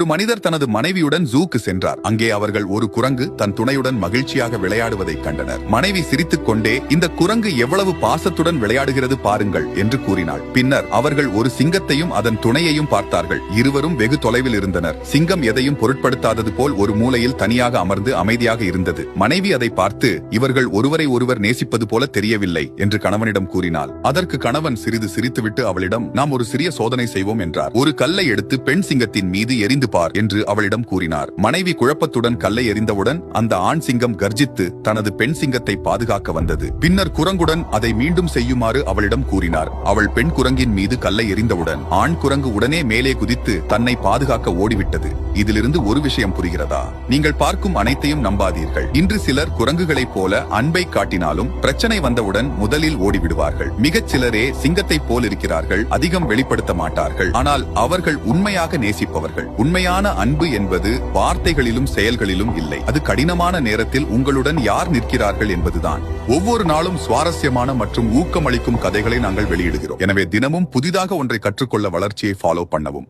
மனிதர் தனது மனைவியுடன் ஜூக்கு சென்றார். அங்கே அவர்கள் ஒரு குரங்கு தன் துணையுடன் மகிழ்ச்சியாக விளையாடுவதை கண்டனர். மனைவி சிரித்துக் கொண்டே, இந்த குரங்கு எவ்வளவு பாசத்துடன் விளையாடுகிறது பாருங்கள் என்று கூறினாள். பின்னர் அவர்கள் ஒரு சிங்கத்தையும் அதன் துணையையும் பார்த்தார்கள். இருவரும் வெகு தொலைவில் இருந்தனர். சிங்கம் எதையும் பொருட்படுத்தாதது போல் ஒரு மூலையில் தனியாக அமர்ந்து அமைதியாக இருந்தது. மனைவி அதை பார்த்து, இவர்கள் ஒருவரை ஒருவர் நேசிப்பது போல தெரியவில்லை என்று கணவனிடம் கூறினாள். அதற்கு கணவன் சிறிது சிரித்துவிட்டு அவளிடம், நாம் ஒரு சிறிய சோதனை செய்வோம் என்றார். ஒரு கல்லை எடுத்து பெண் சிங்கத்தின் மீது எரிந்து பார் என்று அவளிடம் கூறினார். மனைவி குழப்பத்துடன் கல்லை எறிந்தவுடன் அந்த ஆண் சிங்கம் கர்ஜித்து தனது பெண் சிங்கத்தை பாதுகாக்க வந்தது. பின்னர் குரங்குடன் அதை மீண்டும் செய்யுமாறு அவளிடம் கூறினார். அவள் பெண் குரங்கின் மீது கல்லை எறிந்தவுடன் ஆண் குரங்கு உடனே மேலே குதித்து தன்னை பாதுகாக்க ஓடிவிட்டது. இதிலிருந்து ஒரு விஷயம் புரிகிறதா? நீங்கள் பார்க்கும் அனைத்தையும் நம்பாதீர்கள். இன்று சிலர் குரங்குகளைப் போல அன்பை காட்டினாலும் பிரச்சனை வந்தவுடன் முதலில் ஓடிவிடுவார்கள். மிகச் சிலரே சிங்கத்தைப் போல் இருக்கிறார்கள், அதிகம் வெளிப்படுத்த மாட்டார்கள். ஆனால் அவர்கள் உண்மையாக நேசிப்பவர்கள். உண்மையான அன்பு என்பது வார்த்தைகளிலும் செயல்களிலும் இல்லை, அது கடினமான நேரத்தில் உங்களுடன் யார் நிற்கிறார்கள் என்பதுதான். ஒவ்வொரு நாளும் சுவாரஸ்யமான மற்றும் ஊக்கமளிக்கும் கதைகளை நாங்கள் வெளியிடுகிறோம். எனவே தினமும் புதிதாக ஒன்றை கற்றுக்கொள்ள வளர்ச்சியை ஃபாலோ பண்ணவும்.